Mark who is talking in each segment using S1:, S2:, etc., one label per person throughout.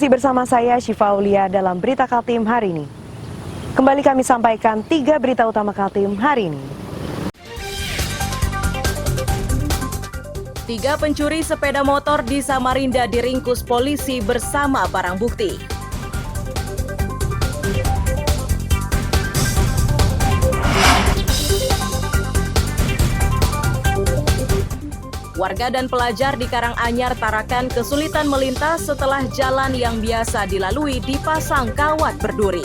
S1: Masih bersama saya Syifa Aulia dalam Berita Kaltim hari ini. Kembali kami sampaikan 3 berita utama Kaltim hari ini.
S2: 3 pencuri sepeda motor di Samarinda diringkus polisi bersama barang bukti. Warga dan pelajar di Karanganyar, Tarakan kesulitan melintas setelah jalan yang biasa dilalui dipasang kawat berduri.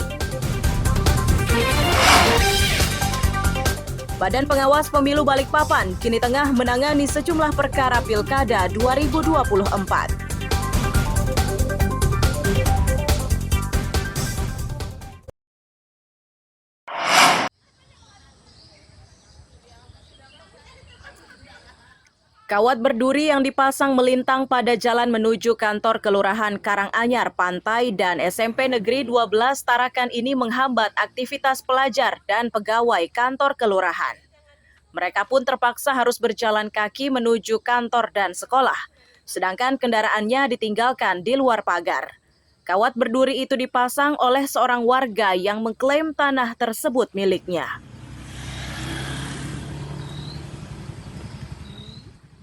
S2: Badan Pengawas Pemilu Balikpapan kini tengah menangani sejumlah perkara Pilkada 2024. Kawat berduri yang dipasang melintang pada jalan menuju kantor Kelurahan Karanganyar, Pantai, dan SMP Negeri 12 Tarakan ini menghambat aktivitas pelajar dan pegawai kantor kelurahan. Mereka pun terpaksa harus berjalan kaki menuju kantor dan sekolah, sedangkan kendaraannya ditinggalkan di luar pagar. Kawat berduri itu dipasang oleh seorang warga yang mengklaim tanah tersebut miliknya.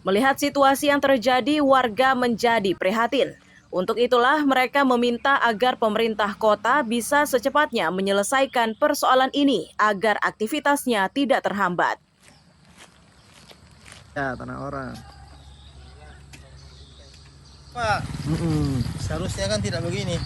S2: Melihat situasi yang terjadi, warga menjadi prihatin. Untuk itulah mereka meminta agar pemerintah kota bisa secepatnya menyelesaikan persoalan ini agar aktivitasnya tidak terhambat.
S3: Ya, tanah orang.
S4: Pak, seharusnya kan tidak begini.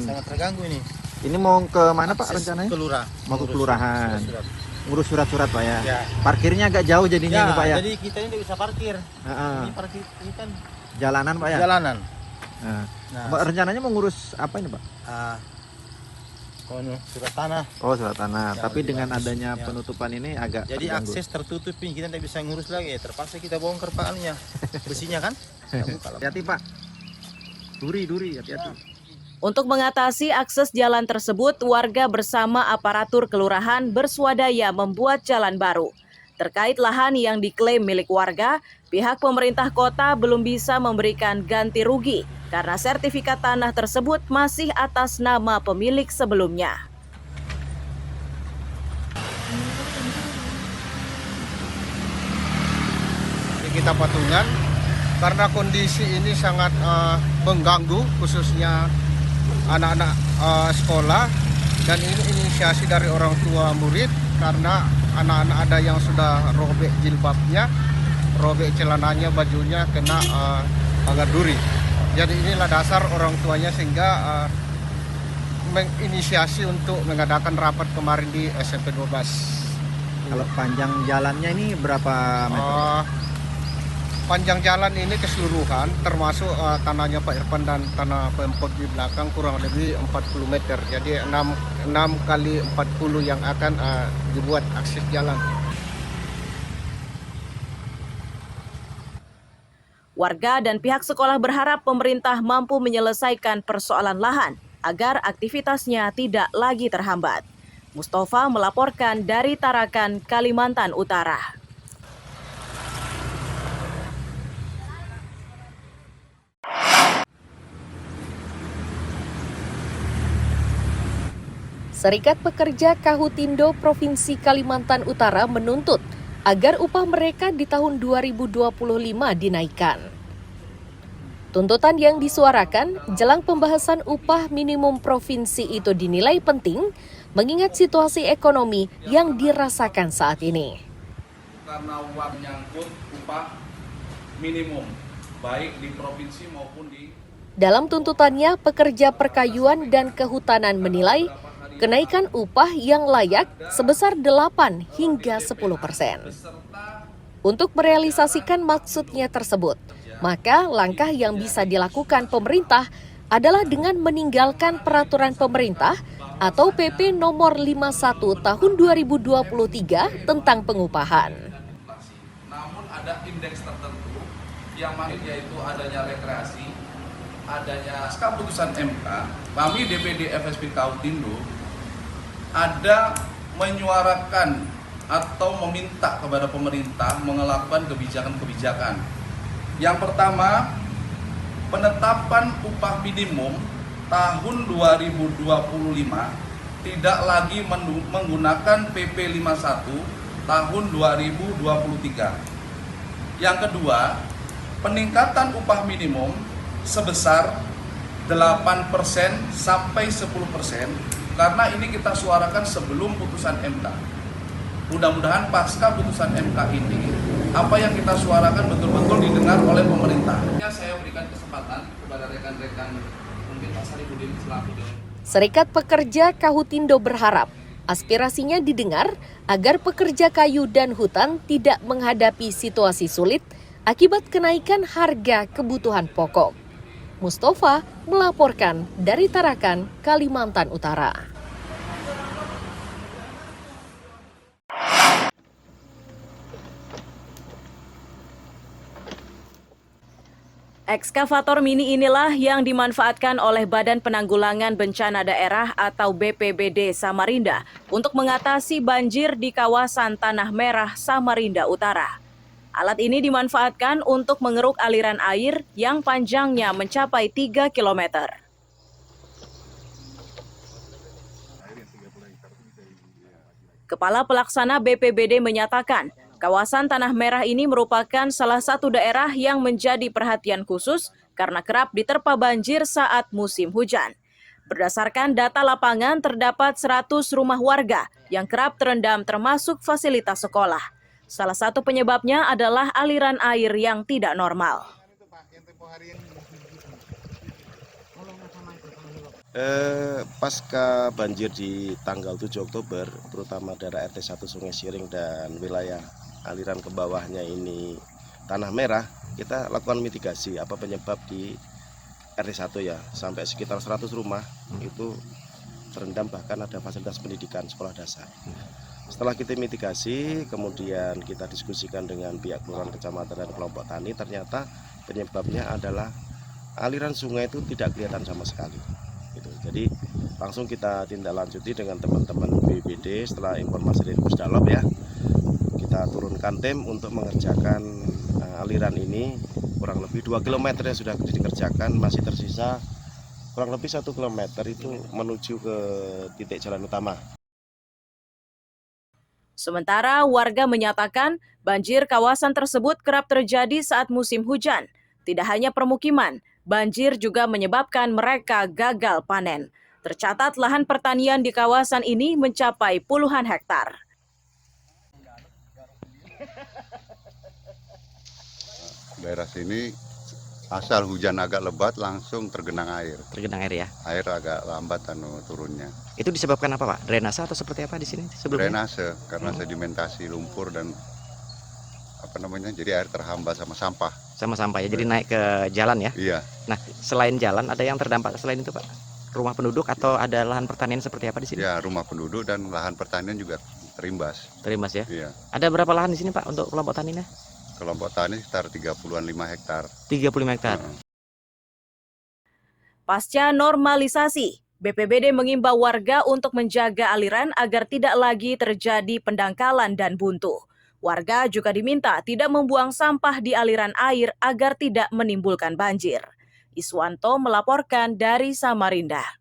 S4: Sangat terganggu ini.
S3: Ini mau ke mana Pak
S4: Akses
S3: rencananya?
S4: Kelurahan.
S3: Mau ke kelurahan.
S4: Surat-surat.
S3: Ngurus surat-surat Pak ya.
S4: Ya.
S3: Parkirnya agak jauh jadinya
S4: Ya,
S3: nih Pak ya.
S4: jadi kita ini tidak bisa parkir.
S3: Heeh.
S4: Ini parkir ini kan
S3: Jalanan Pak ya.
S4: jalanan.
S3: Nah.
S4: Nah,
S3: Pak, rencananya mau ngurus apa ini Pak?
S4: surat tanah.
S3: Oh, surat tanah.
S4: Ya,
S3: Tapi dengan
S4: bagus.
S3: adanya
S4: Ya.
S3: penutupan ini agak
S4: Jadi
S3: terganggu.
S4: akses tertutup ini kita tidak bisa ngurus lagi. Terpaksa kita bongkar pakalnya. Besinya kan? Kita buka lah.
S3: Hati-hati Pak. Duri, hati-hati.
S2: Untuk mengatasi akses jalan tersebut, warga bersama aparatur kelurahan berswadaya membuat jalan baru. Terkait lahan yang diklaim milik warga, pihak pemerintah kota belum bisa memberikan ganti rugi karena sertifikat tanah tersebut masih atas nama pemilik sebelumnya.
S5: Kita patungan karena kondisi ini sangat mengganggu khususnya anak-anak sekolah, dan ini inisiasi dari orang tua murid karena anak-anak ada yang sudah robek jilbabnya, robek celananya, bajunya kena pagar duri. Jadi inilah dasar orang tuanya sehingga menginisiasi untuk mengadakan rapat kemarin di SMP 12.
S3: Kalau panjang jalannya ini berapa meter?
S5: Panjang jalan ini keseluruhan termasuk tanahnya Pak Irfan dan tanah Pemkot di belakang kurang lebih 40 meter. Jadi 6 kali 40 yang akan dibuat akses jalan.
S2: Warga dan pihak sekolah berharap pemerintah mampu menyelesaikan persoalan lahan agar aktivitasnya tidak lagi terhambat. Mustafa melaporkan dari Tarakan, Kalimantan Utara.
S6: Serikat Pekerja Kahutindo Provinsi Kalimantan Utara menuntut agar upah mereka di tahun 2025 dinaikkan. Tuntutan yang disuarakan jelang pembahasan upah minimum provinsi itu dinilai penting mengingat situasi ekonomi yang dirasakan saat ini.
S7: Karena uang menyangkut upah minimum baik di provinsi maupun di.
S6: Dalam tuntutannya, pekerja perkayuan dan kehutanan menilai kenaikan upah yang layak sebesar 8 hingga 10%. Untuk merealisasikan maksudnya tersebut, maka langkah yang bisa dilakukan pemerintah adalah dengan meninggalkan peraturan pemerintah atau PP nomor 51 tahun 2023 tentang pengupahan.
S7: Namun ada indeks tertentu yang mana yaitu adanya rekreasi, adanya pasca putusan MK, kami DPD FSP Kahutindo ada menyuarakan atau meminta kepada pemerintah melakukan kebijakan-kebijakan. Yang pertama, penetapan upah minimum tahun 2025 tidak lagi menggunakan PP 51 tahun 2023. Yang kedua, peningkatan upah minimum sebesar 8% sampai 10%, karena ini kita suarakan sebelum putusan MK. Mudah-mudahan pasca putusan MK ini, apa yang kita suarakan betul-betul didengar oleh pemerintah. Saya berikan kesempatan kepada rekan-rekan mungkin Pak Sarifudin selaku
S6: Serikat Pekerja Kahutindo berharap aspirasinya didengar agar pekerja kayu dan hutan tidak menghadapi situasi sulit akibat kenaikan harga kebutuhan pokok. Mustafa melaporkan dari Tarakan, Kalimantan Utara.
S2: Ekskavator mini inilah yang dimanfaatkan oleh Badan Penanggulangan Bencana Daerah atau BPBD Samarinda untuk mengatasi banjir di kawasan Tanah Merah, Samarinda Utara. Alat ini dimanfaatkan untuk mengeruk aliran air yang panjangnya mencapai 3 km. Kepala Pelaksana BPBD menyatakan, kawasan Tanah Merah ini merupakan salah satu daerah yang menjadi perhatian khusus karena kerap diterpa banjir saat musim hujan. Berdasarkan data lapangan, terdapat 100 rumah warga yang kerap terendam termasuk fasilitas sekolah. Salah satu penyebabnya adalah aliran air yang tidak normal.
S8: Pasca banjir di tanggal 7 Oktober, terutama daerah RT 1 Sungai Siring dan wilayah aliran ke bawahnya ini Tanah Merah, kita lakukan mitigasi apa penyebab di RT 1 ya, sampai sekitar 100 rumah itu terendam, bahkan ada fasilitas pendidikan sekolah dasar. Setelah kita mitigasi, kemudian kita diskusikan dengan pihak kelurahan, kecamatan, dan kelompok tani, ternyata penyebabnya adalah aliran sungai itu tidak kelihatan sama sekali. Gitu. Jadi langsung kita tindak lanjuti dengan teman-teman BPBD setelah informasi dari Pusdalop ya. Kita turunkan tim untuk mengerjakan aliran ini, kurang lebih 2 km yang sudah dikerjakan, masih tersisa kurang lebih 1 km itu menuju ke titik jalan utama.
S2: Sementara warga menyatakan banjir kawasan tersebut kerap terjadi saat musim hujan. Tidak hanya permukiman, banjir juga menyebabkan mereka gagal panen. Tercatat lahan pertanian di kawasan ini mencapai puluhan hektar.
S9: Daerah sini asal hujan agak lebat langsung tergenang air.
S10: Tergenang air ya?
S9: Air agak lambat turunnya.
S10: Itu disebabkan apa Pak? Drainase atau seperti apa di sini sebelumnya?
S9: Drainase karena sedimentasi lumpur dan jadi air terhambat sama sampah.
S10: Sama sampah ya, jadi naik ke jalan ya?
S9: Iya.
S10: Nah, selain jalan ada yang terdampak selain itu Pak? Rumah penduduk atau ada lahan pertanian seperti apa di sini?
S9: Ya, rumah penduduk dan lahan pertanian juga terimbas.
S10: Terimbas ya?
S9: Iya.
S10: Ada berapa lahan di sini Pak untuk kelompok taninya?
S9: Kelompok tani sekitar 35 hektar.
S10: 35 hektar.
S2: Pasca normalisasi, BPBD mengimbau warga untuk menjaga aliran agar tidak lagi terjadi pendangkalan dan buntu. Warga juga diminta tidak membuang sampah di aliran air agar tidak menimbulkan banjir. Iswanto melaporkan dari Samarinda.